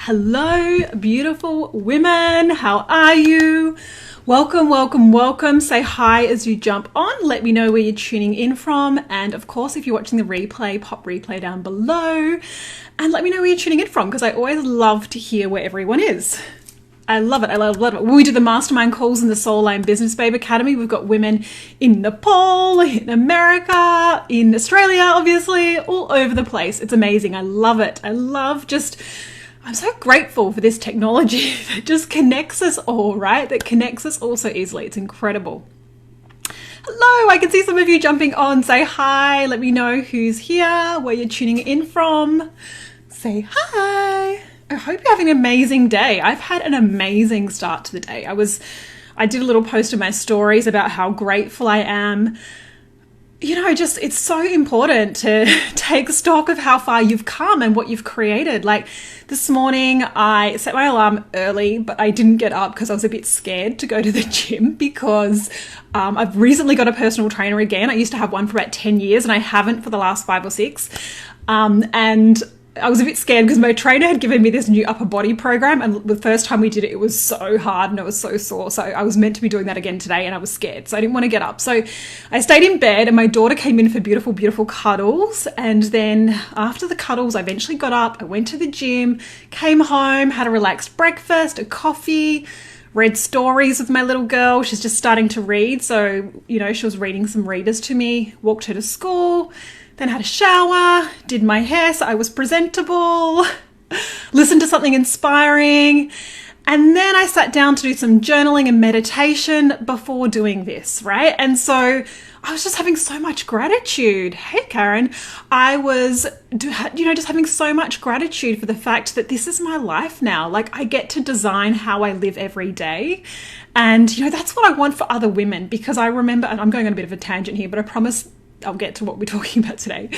Hello, beautiful women. How are you? Welcome, welcome, welcome. Say hi as you jump on. Let me know where you're tuning in from. And of course, if you're watching the replay, pop replay down below and let me know where you're tuning in from, because I always love to hear where everyone is. I love it. I love it. When we do the mastermind calls in the Soul Line Business Babe Academy, we've got women in Nepal, in America, in Australia, obviously, all over the place. It's amazing. I love it. I'm so grateful for this technology that just connects us all, right? That connects us all so easily. It's incredible. Hello, I can see some of you jumping on. Say hi. Let me know who's here, where you're tuning in from. Say hi. I hope you're having an amazing day. I've had an amazing start to the day. I did a little post in my stories about how grateful I am. You know, it's so important to take stock of how far you've come and what you've created. Like this morning, I set my alarm early, but I didn't get up because I was a bit scared to go to the gym because I've recently got a personal trainer again. I used to have one for about 10 years and I haven't for the last 5 or 6. And I was a bit scared because my trainer had given me this new upper body program, and the first time we did it, it was so hard and it was so sore. So I was meant to be doing that again today and I was scared. So I didn't want to get up. So I stayed in bed and my daughter came in for beautiful, beautiful cuddles. And then after the cuddles, I eventually got up, I went to the gym, came home, had a relaxed breakfast, a coffee, read stories with my little girl. She's just starting to read. So, you know, she was reading some readers to me, walked her to school, then had a shower, did my hair so I was presentable, listened to something inspiring, and then I sat down to do some journaling and meditation before doing this, right? And so I was just having so much gratitude. Hey, Karen. I was, just having so much gratitude for the fact that this is my life now. Like I get to design how I live every day. And, that's what I want for other women, because I remember, and I'm going on a bit of a tangent here, but I promise I'll get to what we're talking about today.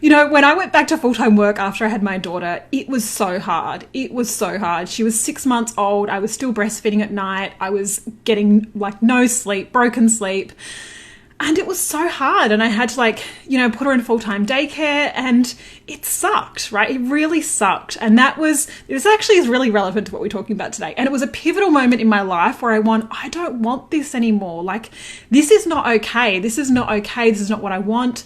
When I went back to full-time work after I had my daughter, it was so hard. It was so hard. She was 6 months old. I was still breastfeeding at night. I was getting no sleep, broken sleep. And it was so hard. And I had to put her in full-time daycare, and it sucked, right? It really sucked. And this actually is really relevant to what we're talking about today. And it was a pivotal moment in my life where I don't want this anymore. This is not okay. This is not okay. This is not what I want.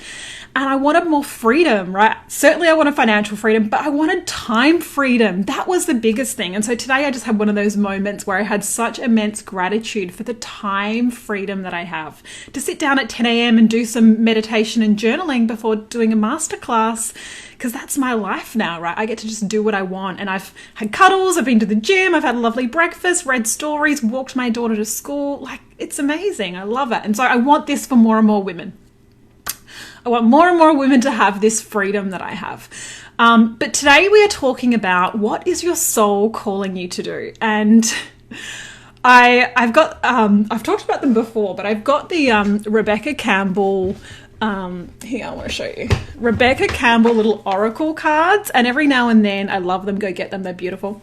And I wanted more freedom, right? Certainly I wanted financial freedom, but I wanted time freedom. That was the biggest thing. And so today I just had one of those moments where I had such immense gratitude for the time freedom that I have to sit down at 10 a.m. and do some meditation and journaling before doing a masterclass, because that's my life now, right? I get to just do what I want. And I've had cuddles, I've been to the gym, I've had a lovely breakfast, read stories, walked my daughter to school. It's amazing. I love it. And so I want this for more and more women. I want more and more women to have this freedom that I have. But today we are talking about what is your soul calling you to do? And I've talked about them before, but I've got the Rebecca Campbell, here I want to show you. Rebecca Campbell little oracle cards, and every now and then, I love them, go get them, they're beautiful.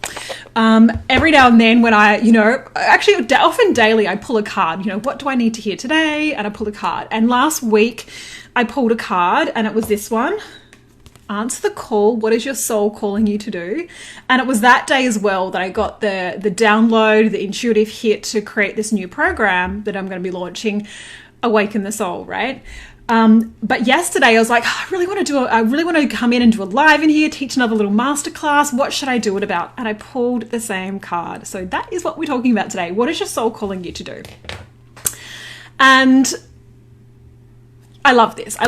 Every now and then when often daily, I pull a card, what do I need to hear today? And I pull a card. And last week I pulled a card and it was this one. Answer the call. What is your soul calling you to do? And it was that day as well that I got the download, the intuitive hit to create this new program that I'm going to be launching, Awaken the Soul, right? But yesterday I was like, I really want to come in and do a live in here, teach another little masterclass. What should I do it about? And I pulled the same card. So that is what we're talking about today. What is your soul calling you to do? And I love this,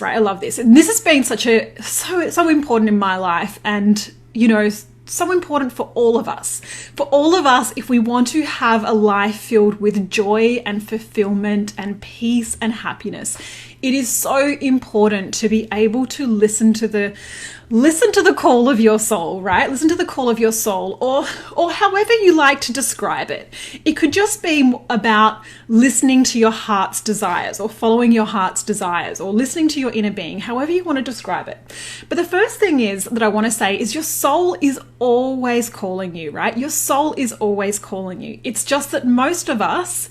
right? I love this. And this has been so important in my life, and, so important for all of us. For all of us, if we want to have a life filled with joy and fulfillment and peace and happiness, it is so important to be able to listen to the call of your soul, right? Listen to the call of your soul, or however you like to describe it. It could just be about listening to your heart's desires, or following your heart's desires, or listening to your inner being, however you want to describe it. But the first thing that I want to say is your soul is always calling you, right? Your soul is always calling you. It's just that most of us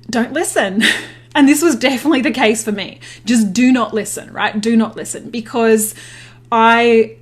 don't listen. And this was definitely the case for me. Just do not listen, right? Do not listen, because I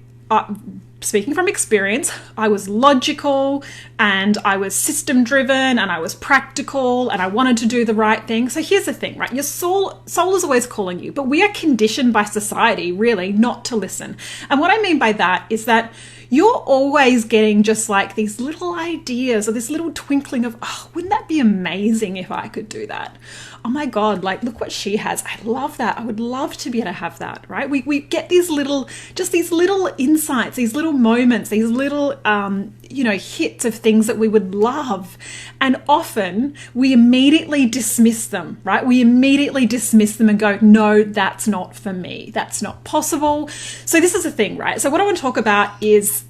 speaking from experience, I was logical and I was system driven and I was practical and I wanted to do the right thing. So here's the thing, right? Your soul is always calling you, but we are conditioned by society really not to listen. And what I mean by that is that you're always getting just like these little ideas or this little twinkling of, oh, wouldn't that be amazing if I could do that? Oh my God, like look what she has. I love that. I would love to be able to have that, right? We get these little insights, these little moments, these little, hits of things that we would love. And often we immediately dismiss them, right? We immediately dismiss them and go, no, that's not for me. That's not possible. So this is the thing, right? So what I want to talk about is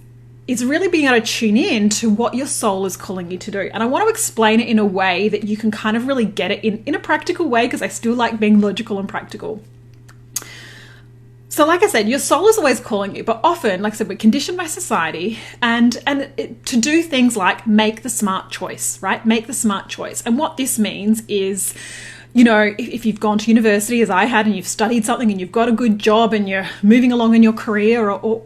really being able to tune in to what your soul is calling you to do. And I want to explain it in a way that you can kind of really get it in a practical way, because I still like being logical and practical. So like I said, your soul is always calling you, but often, like I said, we're conditioned by society to do things like make the smart choice, right? Make the smart choice. And what this means is, if you've gone to university as I had and you've studied something and you've got a good job and you're moving along in your career or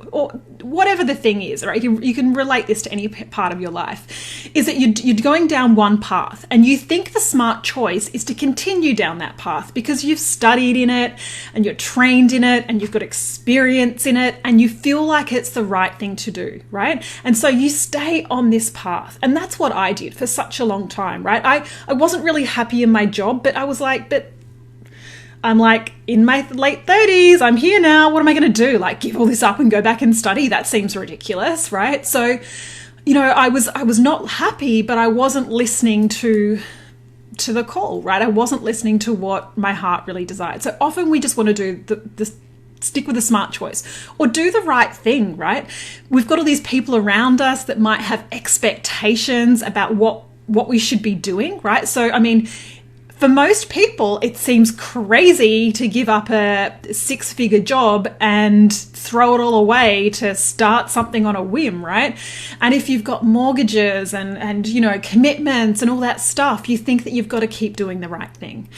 whatever the thing is, right? You can relate this to any part of your life, is that you're going down one path and you think the smart choice is to continue down that path because you've studied in it and you're trained in it and you've got experience in it and you feel like it's the right thing to do, right? And so you stay on this path. And that's what I did for such a long time, right? I wasn't really happy in my job, but I was like, I'm like in my late 30s, I'm here now. What am I going to do? Like give all this up and go back and study? That seems ridiculous, right? So, I was not happy, but I wasn't listening to the call, right? I wasn't listening to what my heart really desired. So often we just want to do the stick with a smart choice or do the right thing, right? We've got all these people around us that might have expectations about what we should be doing, right? So, I mean, for most people, it seems crazy to give up a 6-figure job and throw it all away to start something on a whim, right? And if you've got mortgages and commitments and all that stuff, you think that you've got to keep doing the right thing.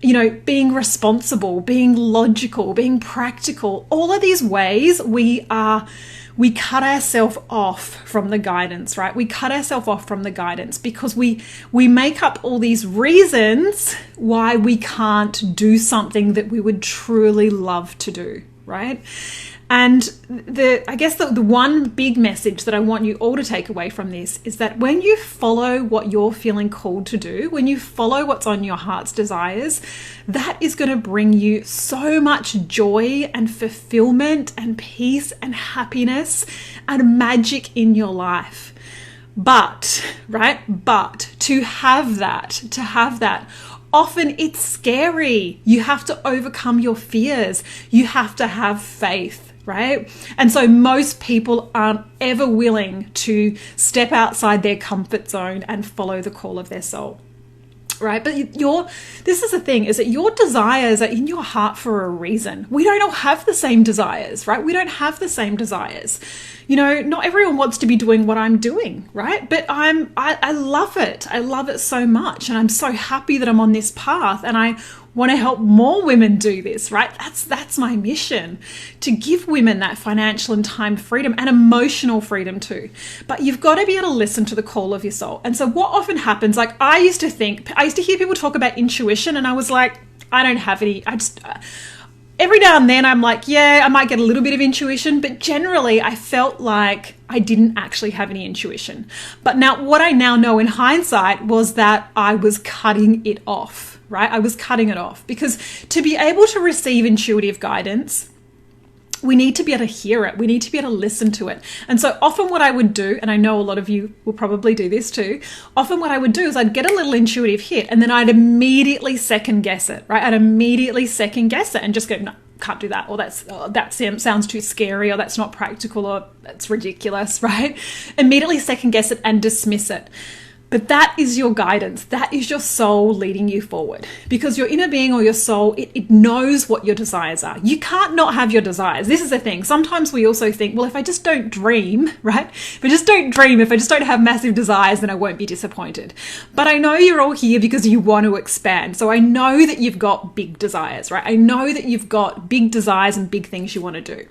Being responsible, being logical, being practical, all of these ways we cut ourselves off from the guidance, right? We cut ourselves off from the guidance because we make up all these reasons why we can't do something that we would truly love to do, right? And I guess the one big message that I want you all to take away from this is that when you follow what you're feeling called to do, when you follow what's on your heart's desires, that is going to bring you so much joy and fulfillment and peace and happiness and magic in your life. But to have that, often it's scary. You have to overcome your fears. You have to have faith, right? And so most people aren't ever willing to step outside their comfort zone and follow the call of their soul, right? But this is the thing, is that your desires are in your heart for a reason. We don't all have the same desires, right? We don't have the same desires. Not everyone wants to be doing what I'm doing, right? But I love it. I love it so much. And I'm so happy that I'm on this path and I want to help more women do this, right? That's my mission, to give women that financial and time freedom and emotional freedom too. But you've got to be able to listen to the call of your soul. And so what often happens, like I used to hear people talk about intuition and I was like, I don't have any, every now and then I'm like, yeah, I might get a little bit of intuition, but generally I felt like I didn't actually have any intuition. But now what I now know in hindsight was that I was cutting it off, right? I was cutting it off because to be able to receive intuitive guidance, we need to be able to hear it. We need to be able to listen to it. And so often what I would do, and I know a lot of you will probably do this too, often what I would do is I'd get a little intuitive hit and then I'd immediately second guess it, right? I'd immediately second guess it and just go, no, can't do that, or that sounds too scary, or that's not practical, or that's ridiculous, right? Immediately second guess it and dismiss it. But that is your guidance. That is your soul leading you forward, because your inner being or your soul, it knows what your desires are. You can't not have your desires. This is the thing. Sometimes we also think, well, if I just don't dream, right? If I just don't have massive desires, then I won't be disappointed. But I know you're all here because you want to expand. So I know that you've got big desires, right? I know that you've got big desires and big things you want to do.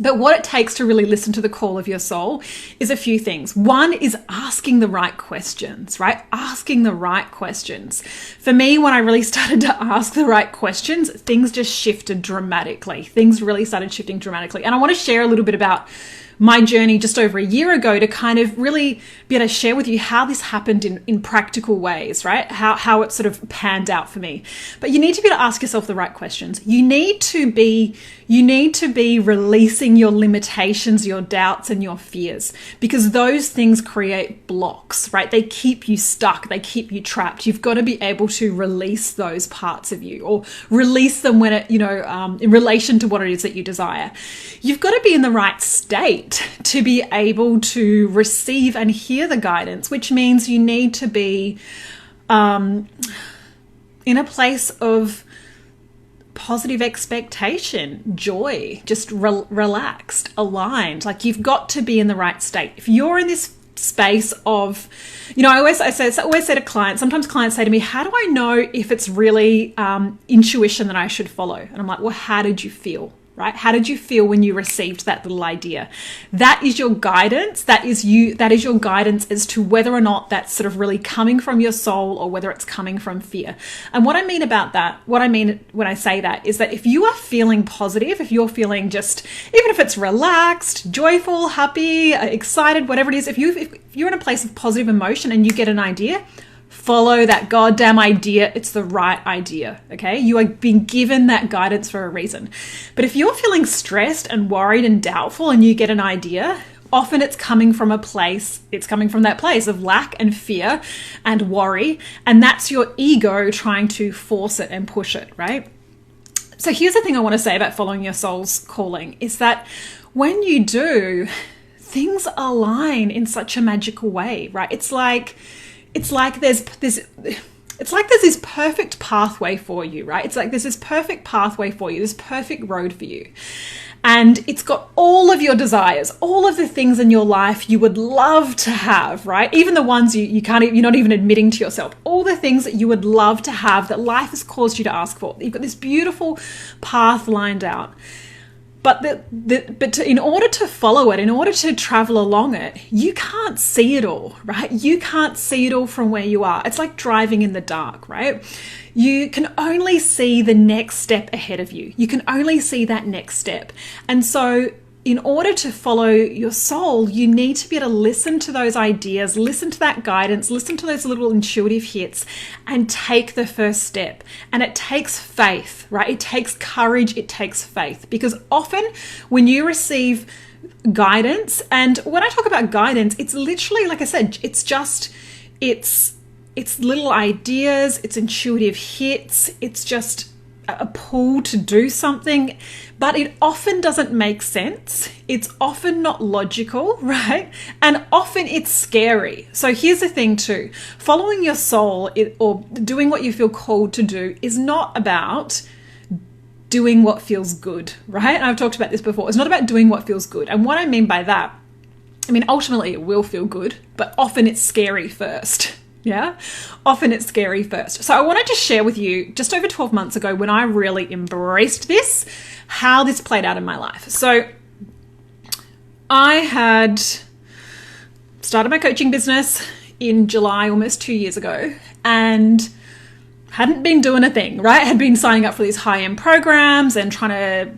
But what it takes to really listen to the call of your soul is a few things. One is asking the right questions, right? Asking the right questions. For me, when I really started to ask the right questions, things just shifted dramatically. Things really started shifting dramatically. And I want to share a little bit about my journey just over a year ago to kind of really be able to share with you how this happened in practical ways, right? How it sort of panned out for me. But you need to be able to ask yourself the right questions. You need to be releasing your limitations, your doubts, and your fears, because those things create blocks, right? They keep you stuck. They keep you trapped. You've got to be able to release those parts of you, or release them when it, in relation to what it is that you desire. You've got to be in the right state to be able to receive and hear the guidance, which means you need to be in a place of positive expectation, joy, just relaxed, aligned. Like, you've got to be in the right state. If you're in this space of, I always say to clients, sometimes clients say to me, how do I know if it's really intuition that I should follow? And I'm like, well, how did you feel? Right? How did you feel when you received that little idea? That is your guidance. That is your guidance as to whether or not that's sort of really coming from your soul or whether it's coming from fear. And what I mean about that, what I mean when I say that, is that if you are feeling positive, if you're feeling just, even if it's relaxed, joyful, happy, excited, whatever it is, if you're in a place of positive emotion and you get an idea, follow that goddamn idea. It's the right idea, okay? You are being given that guidance for a reason. But if you're feeling stressed and worried and doubtful and you get an idea, often it's coming from that place of lack and fear and worry, and that's your ego trying to force it and push it, right? So here's the thing I want to say about following your soul's calling, is that when you do, things align in such a magical way, right? It's like there's this perfect pathway for you, right? It's like there's this perfect pathway for you, this perfect road for you. And it's got all of your desires, all of the things in your life you would love to have, right? Even the ones you're not even admitting to yourself, all the things that you would love to have that life has caused you to ask for. You've got this beautiful path lined out. But in order to follow it, in order to travel along it, you can't see it all, right? You can't see it all from where you are. It's like driving in the dark, right? You can only see the next step ahead of you. You can only see that next step. And so in order to follow your soul, you need to be able to listen to those ideas, listen to that guidance, listen to those little intuitive hits, and take the first step. And it takes faith, right? It takes courage, it takes faith. Because often when you receive guidance, and when I talk about guidance, it's literally, like I said, it's little ideas, it's intuitive hits, it's just a pull to do something, but it often doesn't make sense. It's often not logical, right? And often it's scary. So here's the thing too, following your soul or doing what you feel called to do is not about doing what feels good, right? And I've talked about this before. It's not about doing what feels good. And what I mean by that, ultimately it will feel good, but often it's scary first. Yeah, often it's scary first. So I wanted to share with you just over 12 months ago, when I really embraced this, how this played out in my life. So I had started my coaching business in July, almost 2 years ago, and hadn't been doing a thing, right? Had been signing up for these high-end programs and trying to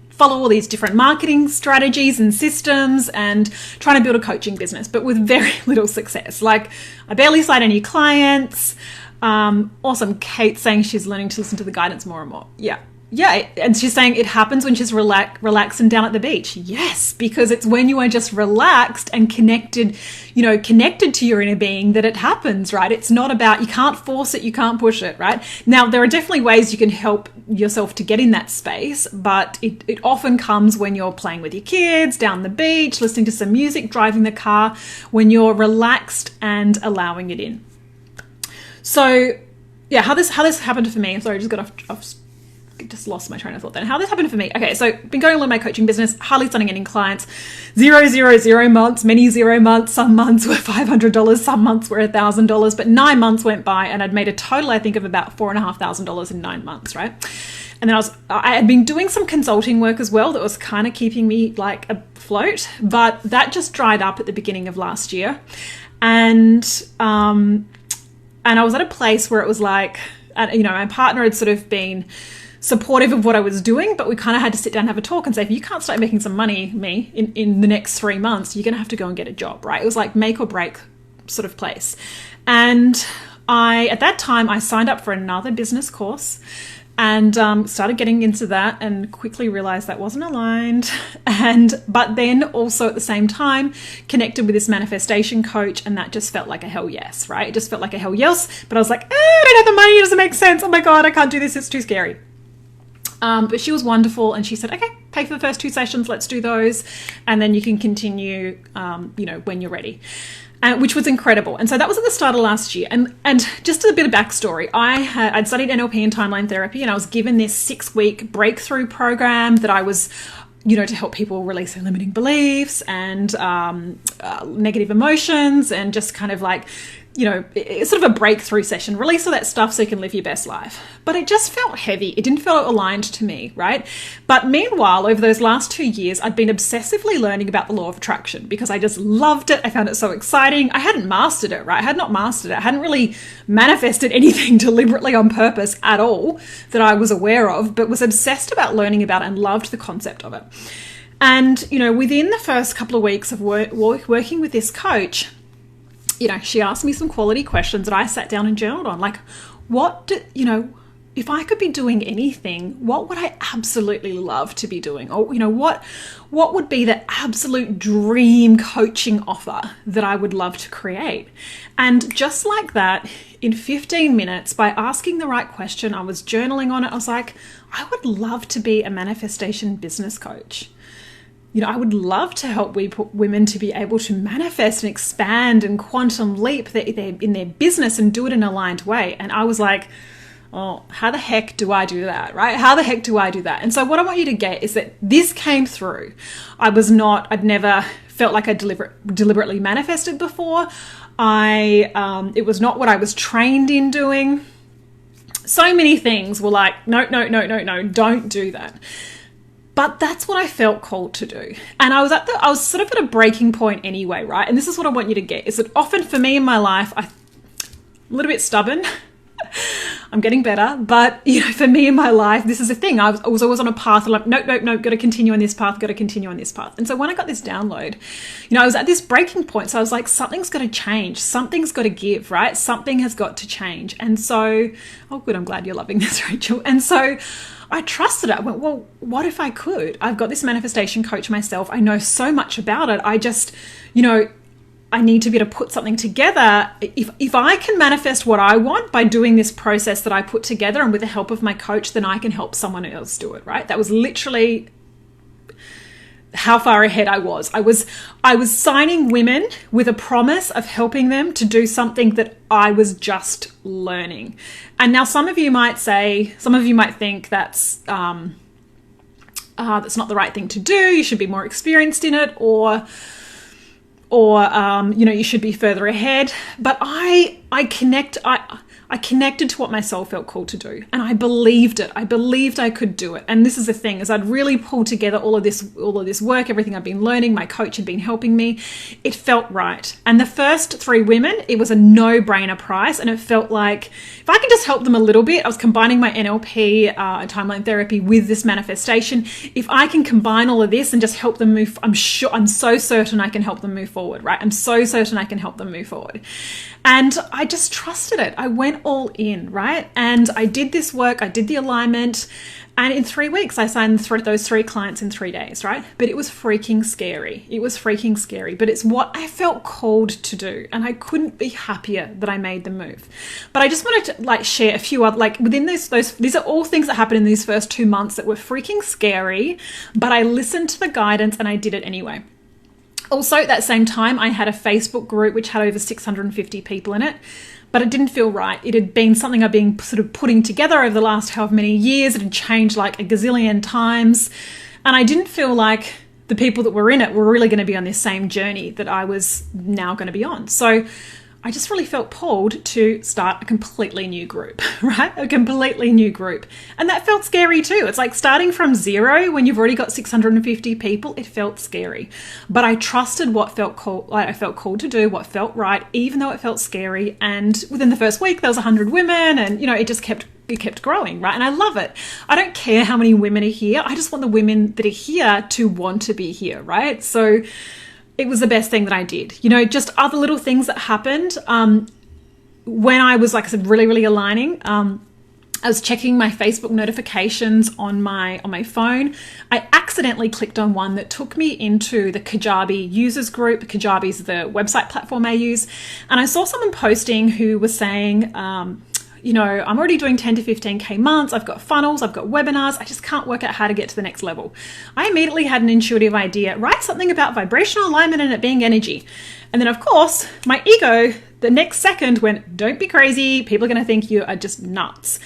follow all these different marketing strategies and systems and trying to build a coaching business, but with very little success. Like, I barely signed any clients. Awesome. Kate saying she's learning to listen to the guidance more and more. Yeah. And she's saying it happens when she's relaxed and down at the beach. Yes, because it's when you are just relaxed and connected to your inner being that it happens, right? It's not about, you can't force it, you can't push it, right? Now, there are definitely ways you can help yourself to get in that space, but it often comes when you're playing with your kids, down the beach, listening to some music, driving the car, when you're relaxed and allowing it in. So yeah, how this happened for me. Sorry, I just got just lost my train of thought then. How this happened for me. Okay, so been going along my coaching business, hardly starting any clients, 0 months, many 0 months. Some months were $500, some months were $1,000, but 9 months went by and I'd made a total, I think, of about $4,500 in 9 months, right? And then I had been doing some consulting work as well that was kind of keeping me like afloat, but that just dried up at the beginning of last year. And I was at a place where it was like, you know, my partner had sort of been supportive of what I was doing, but we kind of had to sit down and have a talk and say, if you can't start making some money, in the next 3 months, you're going to have to go and get a job, right? It was like make or break sort of place. And at that time, I signed up for another business course and started getting into that, and quickly realized that wasn't aligned. But then also at the same time connected with this manifestation coach, and that just felt like a hell yes, right? It just felt like a hell yes. But I was like, I don't have the money. It doesn't make sense. Oh my God, I can't do this. It's too scary. But she was wonderful, and she said, okay, pay for the first 2 sessions. Let's do those. And then you can continue, you know, when you're ready. Which was incredible. And so that was at the start of last year. And just a bit of backstory, I'd studied NLP and timeline therapy, and I was given this 6-week breakthrough program that I was, you know, to help people release their limiting beliefs and negative emotions, and just kind of like, you know, it's sort of a breakthrough session, release all that stuff so you can live your best life. But it just felt heavy. It didn't feel aligned to me, right? But meanwhile, over those last 2 years, I'd been obsessively learning about the law of attraction because I just loved it. I found it so exciting. I hadn't mastered it, right? I had not mastered it. I hadn't really manifested anything deliberately on purpose at all that I was aware of, but was obsessed about learning about it and loved the concept of it. And, you know, within the first couple of weeks of working with this coach, you know, she asked me some quality questions that I sat down and journaled on. Like, you know, if I could be doing anything, what would I absolutely love to be doing? Or, you know, what would be the absolute dream coaching offer that I would love to create? And just like that, in 15 minutes, by asking the right question, I was journaling on it. I was like, I would love to be a manifestation business coach. You know, I would love to help women to be able to manifest and expand and quantum leap in their business and do it in an aligned way. And I was like, oh, how the heck do I do that, right? How the heck do I do that? And so what I want you to get is that this came through. I'd never felt like I deliberately manifested before. It was not what I was trained in doing. So many things were like, no, don't do that. But that's what I felt called to do. And I was sort of at a breaking point anyway, right? And this is what I want you to get, is that often for me in my life, I'm a little bit stubborn. I'm getting better. But, you know, for me in my life, this is a thing. I was always on a path. I'm like, no, got to continue on this path, got to continue on this path. And so when I got this download, you know, I was at this breaking point. So I was like, something's got to change. Something's got to give, right? Something has got to change. And so, oh, good. I'm glad you're loving this, Rachel. And so I trusted it. I went, well, what if I could? I've got this manifestation coach myself. I know so much about it. I just, you know, I need to be able to put something together. If I can manifest what I want by doing this process that I put together and with the help of my coach, then I can help someone else do it, right? That was literally how far ahead I was. I was signing women with a promise of helping them to do something that I was just learning. And now some of you might think that's not the right thing to do. You should be more experienced in it, or you know, you should be further ahead. But I connected to what my soul felt called to do, and I believed it. I believed I could do it. And this is the thing, is I'd really pulled together all of this work, everything I've been learning. My coach had been helping me. It felt right. And the first 3 women, it was a no-brainer price, and it felt like if I can just help them a little bit, I was combining my NLP and timeline therapy with this manifestation. If I can combine all of this and just help them move, I'm so certain I can help them move forward, right? I'm so certain I can help them move forward. And I just trusted it. I went all in, right? And I did this work. I did the alignment. And in 3 weeks, I signed those 3 clients in 3 days, right? But it was freaking scary. It was freaking scary. But it's what I felt called to do. And I couldn't be happier that I made the move. But I just wanted to share a few other, within these are all things that happened in these first 2 months that were freaking scary. But I listened to the guidance and I did it anyway. Also, at that same time, I had a Facebook group which had over 650 people in it, but it didn't feel right. It had been something I've been sort of putting together over the last however many years. It had changed like a gazillion times, and I didn't feel like the people that were in it were really going to be on this same journey that I was now going to be on. So I just really felt pulled to start a completely new group, right? A completely new group. And that felt scary too. It's like starting from zero when you've already got 650 people. It felt scary. But I trusted what felt cool, like I felt called to do, what felt right, even though it felt scary. And within the first week, there was 100 women, and it just kept growing, right? And I love it. I don't care how many women are here. I just want the women that are here to want to be here, right? So it was the best thing that I did. Just other little things that happened when I was, like I said, really, really aligning. I was checking my Facebook notifications on my phone. I accidentally clicked on one that took me into the Kajabi users group. Kajabi is the website platform I use. And I saw someone posting who was saying, I'm already doing 10 to 15K months. I've got funnels, I've got webinars. I just can't work out how to get to the next level. I immediately had an intuitive idea, write something about vibrational alignment and it being energy. And then of course, my ego, the next second went, don't be crazy. People are going to think you are just nuts.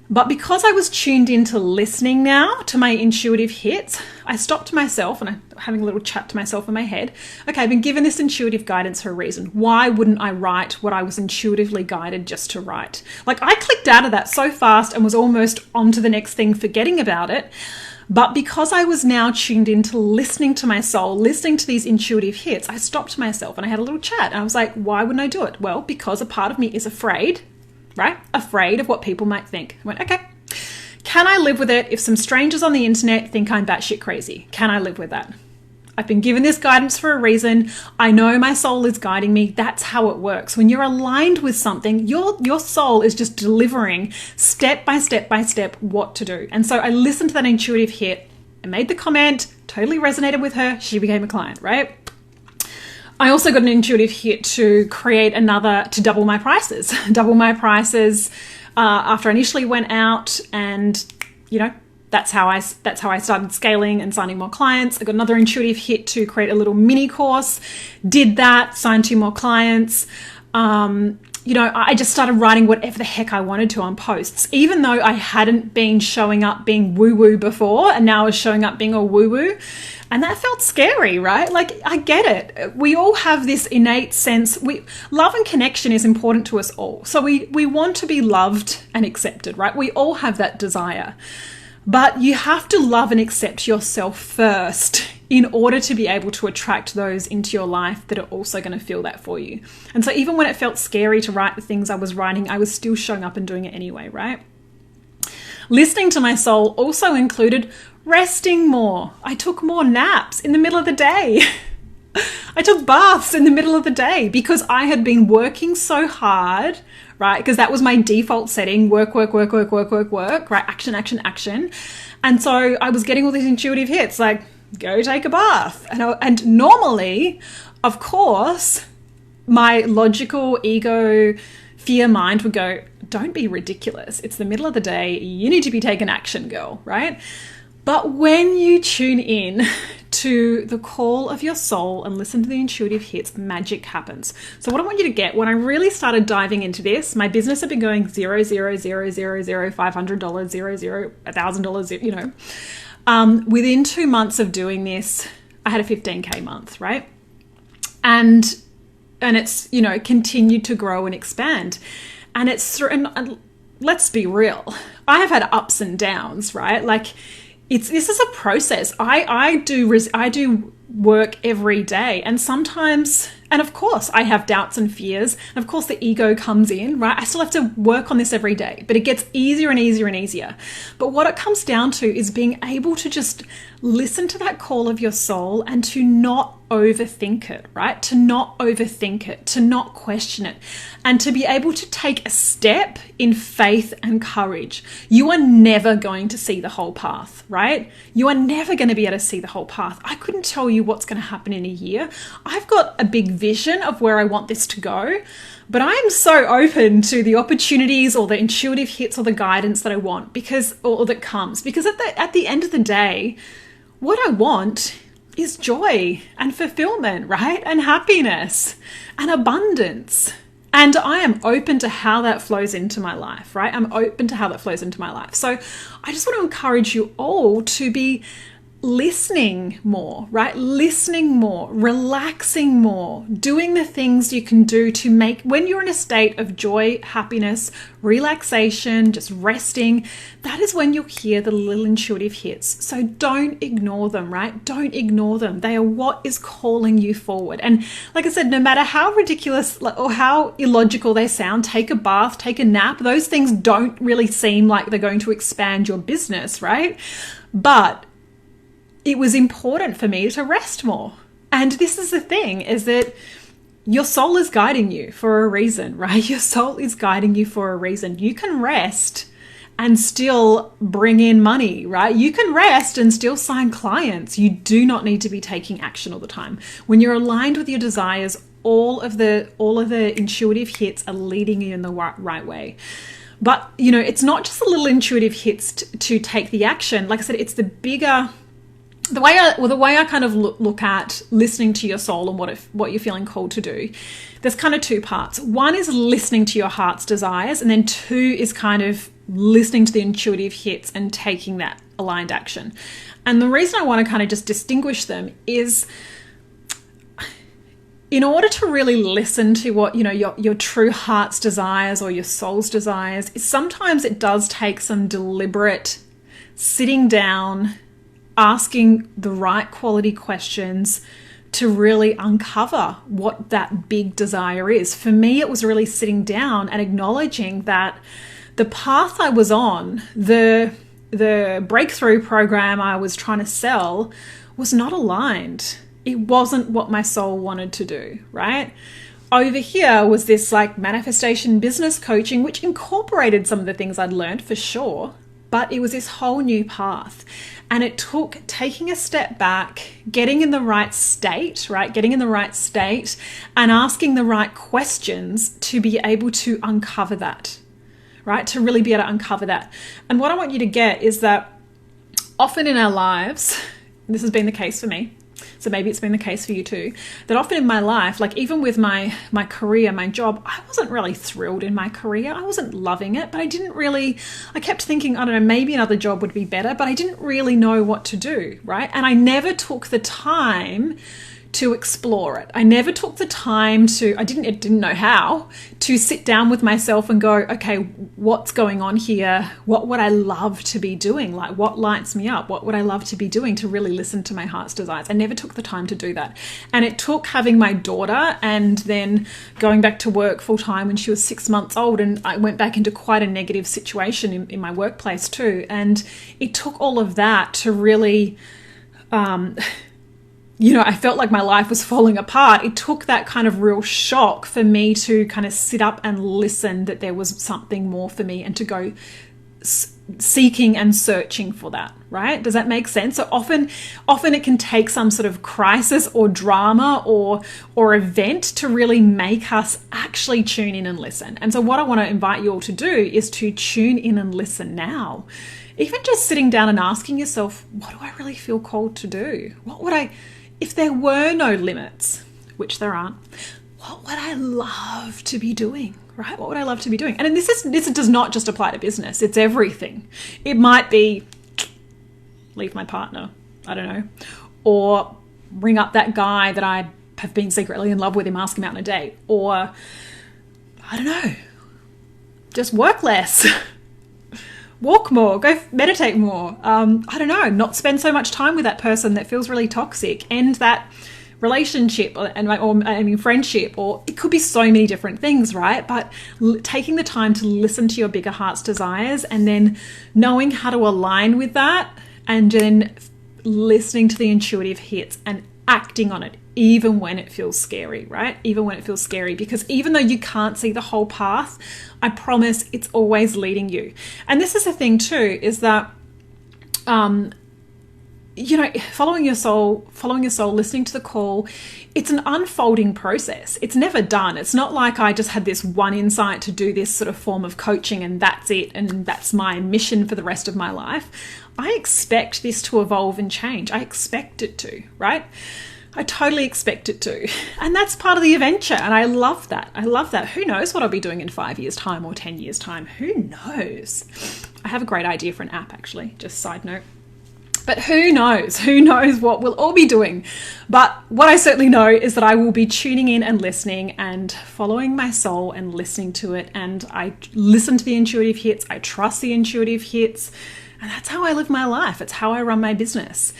But because I was tuned into listening now to my intuitive hits, I stopped myself and I'm having a little chat to myself in my head. Okay, I've been given this intuitive guidance for a reason. Why wouldn't I write what I was intuitively guided just to write? Like I clicked out of that so fast and was almost on to the next thing, forgetting about it. But because I was now tuned into listening to my soul, listening to these intuitive hits, I stopped myself and I had a little chat. And I was like, why wouldn't I do it? Well, because a part of me is afraid, right? Afraid of what people might think. I went, okay, can I live with it if some strangers on the internet think I'm batshit crazy? Can I live with that? I've been given this guidance for a reason. I know my soul is guiding me. That's how it works. When you're aligned with something, your soul is just delivering step by step by step what to do. And so I listened to that intuitive hit. I made the comment, totally resonated with her. She became a client, right? I also got an intuitive hit to create to double my prices. After I initially went out, and that's how I started scaling and signing more clients. I got another intuitive hit to create a little mini course. Did that, signed 2 more clients. I just started writing whatever the heck I wanted to on posts, even though I hadn't been showing up being woo-woo before, and now I was showing up being all woo-woo. And that felt scary, right? Like, I get it. We all have this innate sense. Love and connection is important to us all. So we want to be loved and accepted, right? We all have that desire. But you have to love and accept yourself first in order to be able to attract those into your life that are also going to feel that for you. And so even when it felt scary to write the things I was writing, I was still showing up and doing it anyway, right? Listening to my soul also included resting more. I took more naps in the middle of the day. I took baths in the middle of the day because I had been working so hard, right? Because that was my default setting, work, right? Action. And so I was getting all these intuitive hits like, go take a bath. And normally, of course, my logical ego fear mind would go, don't be ridiculous. It's the middle of the day. You need to be taking action, girl, right? But when you tune in to the call of your soul and listen to the intuitive hits, magic happens. So what I want you to get, when I really started diving into this, my business had been going $0, $0, $0, $0, $0, $500, $0, $0, $1,000, within 2 months of doing this, I had a 15K month, right? And it's, continued to grow and expand. And and let's be real, I have had ups and downs, right? Like, this is a process. I do work every day, and sometimes, and of course I have doubts and fears, and of course the ego comes in, right? I still have to work on this every day, but it gets easier and easier and easier. But what it comes down to is being able to just listen to that call of your soul and to not overthink it, right? To not overthink it, to not question it, and to be able to take a step in faith and courage. You are never going to see the whole path, right? You are never going to be able to see the whole path. I couldn't tell you what's going to happen in a year. I've got a big vision of where I want this to go, but I am so open to the opportunities or the intuitive hits or the guidance that I want or that comes, because at the end of the day, what I want is joy and fulfillment, right? And happiness and abundance. And I am open to how that flows into my life, right? I'm open to how that flows into my life. So I just want to encourage you all to be listening more, right? Listening more, relaxing more, doing the things you can do to make, when you're in a state of joy, happiness, relaxation, just resting, that is when you'll hear the little intuitive hits. So don't ignore them, right? Don't ignore them. They are what is calling you forward. And like I said, no matter how ridiculous or how illogical they sound, take a bath, take a nap, those things don't really seem like they're going to expand your business, right? But it was important for me to rest more. And this is the thing, is that your soul is guiding you for a reason, right? Your soul is guiding you for a reason. You can rest and still bring in money, right? You can rest and still sign clients. You do not need to be taking action all the time. When you're aligned with your desires, all of the intuitive hits are leading you in the right way. But, you know, it's not just the little intuitive hits to take the action. Like I said, it's the bigger... The way I kind of look at listening to your soul and what you're feeling called to do, there's kind of two parts. One is listening to your heart's desires, and then two is kind of listening to the intuitive hits and taking that aligned action. And the reason I want to kind of just distinguish them is, in order to really listen to what, you know, your true heart's desires or your soul's desires, sometimes it does take some deliberate sitting down, asking the right quality questions to really uncover what that big desire is. For me, it was really sitting down and acknowledging that the path I was on, the breakthrough program I was trying to sell, was not aligned. It wasn't what my soul wanted to do, right? Over here was this like manifestation business coaching, which incorporated some of the things I'd learned for sure, but it was this whole new path. And it took taking a step back, getting in the right state, right? Getting in the right state and asking the right questions to be able to uncover that, right? To really be able to uncover that. And what I want you to get is that often in our lives, this has been the case for me, so maybe it's been the case for you too, that often in my life, like even with my career, my job, I wasn't really thrilled in my career. I wasn't loving it, but I kept thinking, I don't know, maybe another job would be better, but I didn't really know what to do, right? And I never took the time to explore it. I never took the time I didn't know how to sit down with myself and go, okay, what's going on here? What would I love to be doing? Like, what lights me up? What would I love to be doing to really listen to my heart's desires? I never took the time to do that. And it took having my daughter and then going back to work full time when she was 6 months old. And I went back into quite a negative situation in my workplace too. And it took all of that to really, I felt like my life was falling apart. It took that kind of real shock for me to kind of sit up and listen that there was something more for me and to go seeking and searching for that, right? Does that make sense? So often it can take some sort of crisis or drama or event to really make us actually tune in and listen. And so what I want to invite you all to do is to tune in and listen now. Even just sitting down and asking yourself, what do I really feel called to do? If there were no limits, which there aren't, what would I love to be doing, right? What would I love to be doing? And this does not just apply to business. It's everything. It might be leave my partner, I don't know, or ring up that guy that I have been secretly in love with him, ask him out on a date, or I don't know, just work less. Walk more, go meditate more. I don't know, not spend so much time with that person that feels really toxic, end that relationship or friendship, or it could be so many different things, right? But taking the time to listen to your bigger heart's desires and then knowing how to align with that and then listening to the intuitive hits and acting on it, even when it feels scary, right? Even when it feels scary, because even though you can't see the whole path, I promise it's always leading you. And this is the thing too, is that, following your soul, listening to the call, it's an unfolding process. It's never done. It's not like I just had this one insight to do this sort of form of coaching and that's it, and that's my mission for the rest of my life. I expect this to evolve and change. I expect it to, right? I totally expect it to. And that's part of the adventure. And I love that. Who knows what I'll be doing in 5 years' time or 10 years' time? Who knows? I have a great idea for an app, actually. Just side note. But who knows? Who knows what we'll all be doing? But what I certainly know is that I will be tuning in and listening and following my soul and listening to it. And I listen to the intuitive hits. I trust the intuitive hits. And that's how I live my life. It's how I run my business.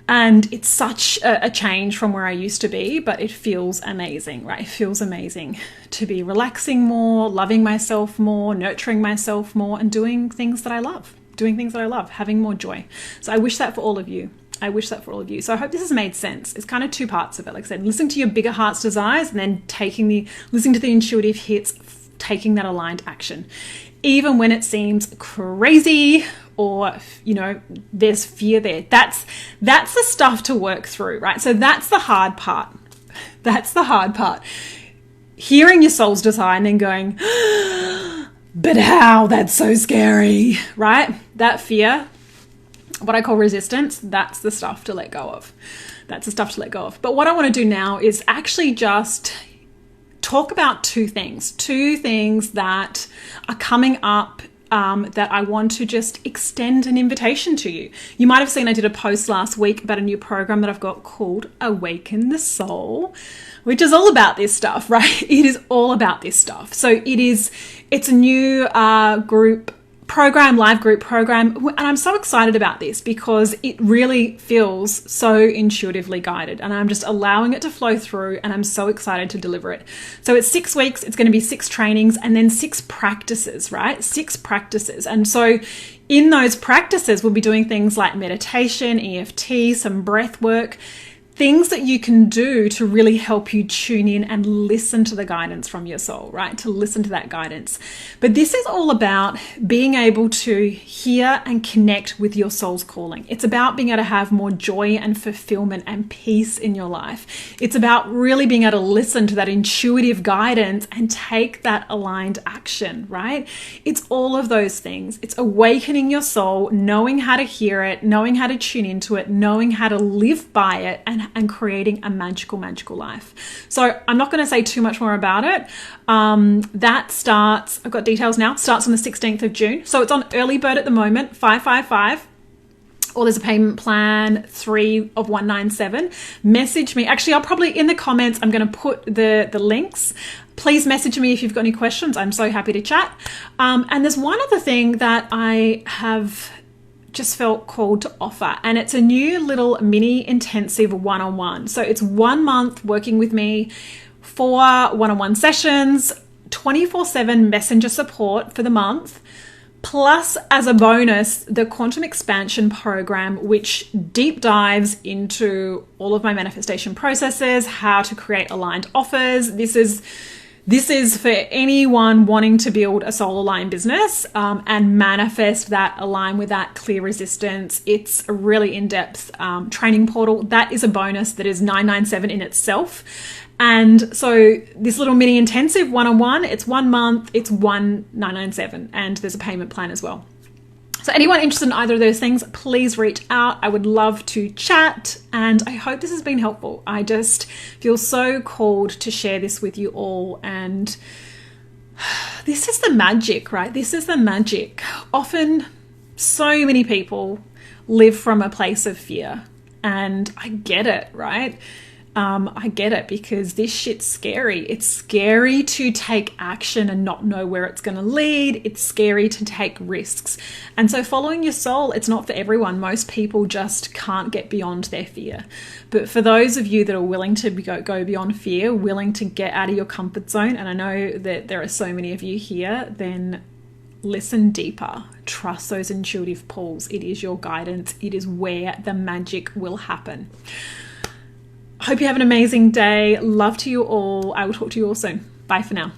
And it's such a change from where I used to be, but it feels amazing, right? It feels amazing to be relaxing more, loving myself more, nurturing myself more, and doing things that I love. Having more joy. So I wish that for all of you. So I hope this has made sense. It's kind of two parts of it. Like I said, listening to your bigger heart's desires and then listening to the intuitive hits, taking that aligned action. Even when it seems crazy or, there's fear there. That's the stuff to work through, right? So that's the hard part. Hearing your soul's desire and then going, but how? That's so scary, right? That fear, what I call resistance, that's the stuff to let go of. But what I want to do now is actually just talk about two things that are coming up that I want to just extend an invitation to you. You might have seen I did a post last week about a new program that I've got called Awaken the Soul, which is all about this stuff, right? It is all about this stuff. So it's a new live group program. And I'm so excited about this because it really feels so intuitively guided and I'm just allowing it to flow through and I'm so excited to deliver it. So it's 6 weeks, it's going to be 6 trainings and then 6 practices, right? 6 practices. And so in those practices, we'll be doing things like meditation, EFT, some breath work, things that you can do to really help you tune in and listen to the guidance from your soul, right? To listen to that guidance. But this is all about being able to hear and connect with your soul's calling. It's about being able to have more joy and fulfillment and peace in your life. It's about really being able to listen to that intuitive guidance and take that aligned action, right? It's all of those things. It's awakening your soul, knowing how to hear it, knowing how to tune into it, knowing how to live by it, and creating a magical life. So I'm not going to say too much more about it. That starts, I've got details now, starts on the 16th of June. So it's on early bird at the moment, 555. Or there's a payment plan 3 of 197. Message me. Actually, I'll probably in the comments, I'm going to put the links. Please message me if you've got any questions. I'm so happy to chat. And there's one other thing that I have just felt called to offer, and it's a new little mini intensive one-on-one. So it's 1 month working with me, 4 one-on-one sessions, 24/7 messenger support for the month, plus as a bonus, the Quantum Expansion program, which deep dives into all of my manifestation processes, how to create aligned offers. This is for anyone wanting to build a soul aligned business and manifest that, align with that clear resistance. It's a really in-depth training portal. That is a bonus that is $997 in itself. And so this little mini intensive one-on-one, it's 1 month, it's $1,997, and there's a payment plan as well. So anyone interested in either of those things, please reach out. I would love to chat, and I hope this has been helpful. I just feel so called to share this with you all, and this is the magic, right? This is the magic. Often, so many people live from a place of fear, and I get it, right? I get it, because this shit's scary. It's scary to take action and not know where it's going to lead. It's scary to take risks. And so following your soul, it's not for everyone. Most people just can't get beyond their fear. But for those of you that are willing to go beyond fear, willing to get out of your comfort zone, and I know that there are so many of you here, then listen deeper. Trust those intuitive pulls. It is your guidance. It is where the magic will happen. Hope you have an amazing day. Love to you all. I will talk to you all soon. Bye for now.